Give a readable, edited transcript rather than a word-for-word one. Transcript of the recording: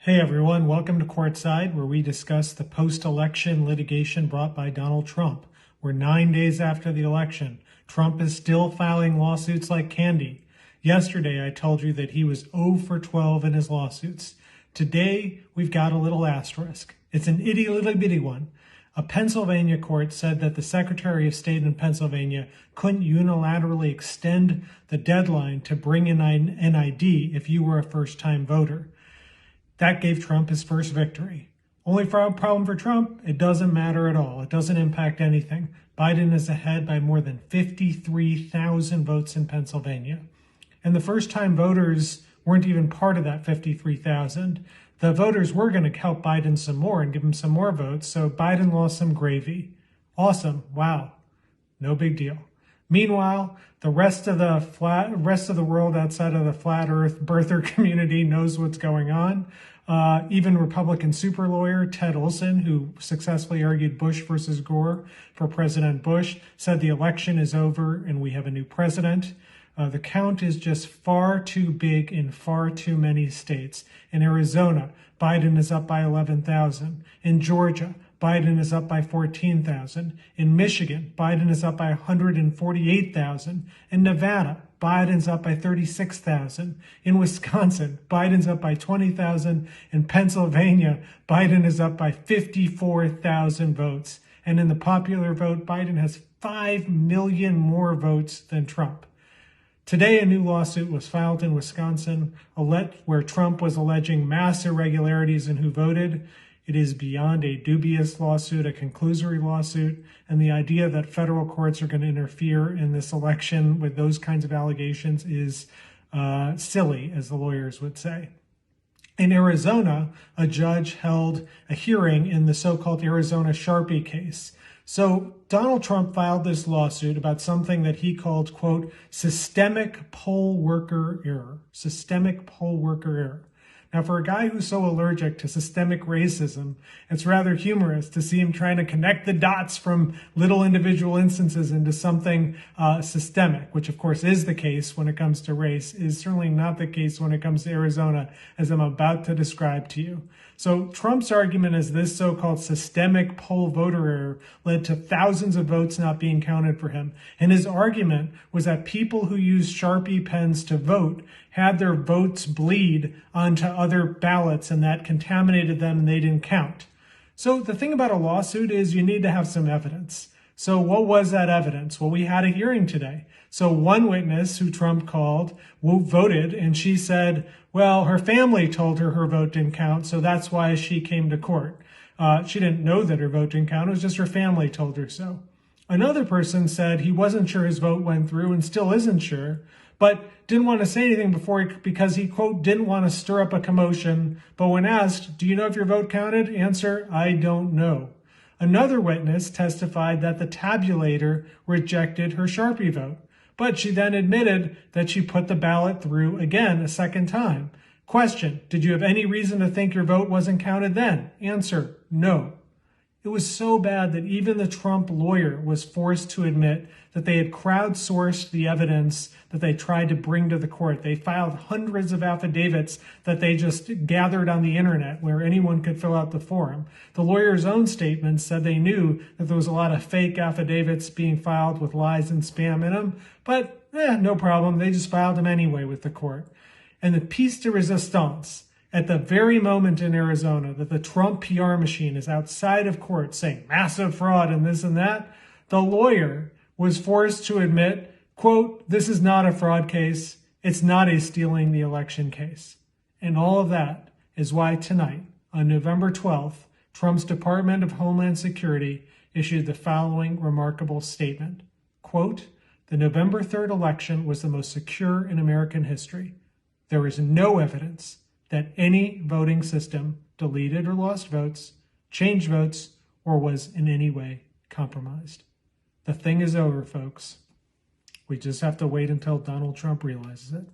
Hey everyone, welcome to Courtside, where we discuss the post-election litigation brought by Donald Trump. We're 9 days after the election. Trump is still filing lawsuits like candy. Yesterday, I told you that he was 0 for 12 in his lawsuits. Today, we've got a little asterisk. It's an itty-little-bitty one. A Pennsylvania court said that the Secretary of State in Pennsylvania couldn't unilaterally extend the deadline to bring in an ID if you were a first-time voter. That gave Trump his first victory. Only problem for Trump, it doesn't matter at all. It doesn't impact anything. Biden is ahead by more than 53,000 votes in Pennsylvania. And the first-time voters weren't even part of that 53,000. The voters were going to help Biden some more and give him some more votes, so Biden lost some gravy. Awesome. Wow. No big deal. Meanwhile, the rest of the world outside of the flat earth birther community knows what's going on. Even Republican super lawyer Ted Olson, who successfully argued Bush versus Gore for President Bush, said the election is over and we have a new president. The count is just far too big in far too many states. In Arizona, Biden is up by 11,000. In Georgia, Biden is up by 14,000. In Michigan, Biden is up by 148,000. In Nevada, Biden's up by 36,000. In Wisconsin, Biden's up by 20,000. In Pennsylvania, Biden is up by 54,000 votes. And in the popular vote, Biden has 5 million more votes than Trump. Today, a new lawsuit was filed in Wisconsin where Trump was alleging mass irregularities in who voted. It is beyond a dubious lawsuit, a conclusory lawsuit, and the idea that federal courts are going to interfere in this election with those kinds of allegations is silly, as the lawyers would say. In Arizona, a judge held a hearing in the so-called Arizona Sharpie case. So Donald Trump filed this lawsuit about something that he called, quote, systemic poll worker error. Systemic poll worker error. Now, for a guy who's so allergic to systemic racism, it's rather humorous to see him trying to connect the dots from little individual instances into something systemic, which of course is the case when it comes to race, is certainly not the case when it comes to Arizona, as I'm about to describe to you. So Trump's argument is this so-called systemic poll voter error led to thousands of votes not being counted for him. And his argument was that people who used Sharpie pens to vote had their votes bleed onto other ballots, and that contaminated them and they didn't count. So the thing about a lawsuit is you need to have some evidence. So what was that evidence? Well, we had a hearing today. So one witness who Trump called voted, and she said, well, her family told her her vote didn't count, so that's why she came to court. She didn't know that her vote didn't count. It was just her family told her so. Another person said he wasn't sure his vote went through and still isn't sure, but didn't want to say anything because he, quote, didn't want to stir up a commotion. But when asked, do you know if your vote counted? Answer, I don't know. Another witness testified that the tabulator rejected her Sharpie vote, but she then admitted that she put the ballot through again a second time. Question, did you have any reason to think your vote wasn't counted then? Answer, no. It was so bad that even the Trump lawyer was forced to admit that they had crowdsourced the evidence that they tried to bring to the court. They filed hundreds of affidavits that they just gathered on the internet where anyone could fill out the form. The lawyer's own statement said they knew that there was a lot of fake affidavits being filed with lies and spam in them, but no problem. They just filed them anyway with the court. And the piece de resistance, at the very moment in Arizona that the Trump PR machine is outside of court saying massive fraud and this and that, the lawyer was forced to admit, quote, this is not a fraud case. It's not a stealing the election case. And all of that is why tonight, on November 12th, Trump's Department of Homeland Security issued the following remarkable statement. Quote, the November 3rd election was the most secure in American history. There is no evidence that any voting system deleted or lost votes, changed votes, or was in any way compromised. The thing is over, folks. We just have to wait until Donald Trump realizes it.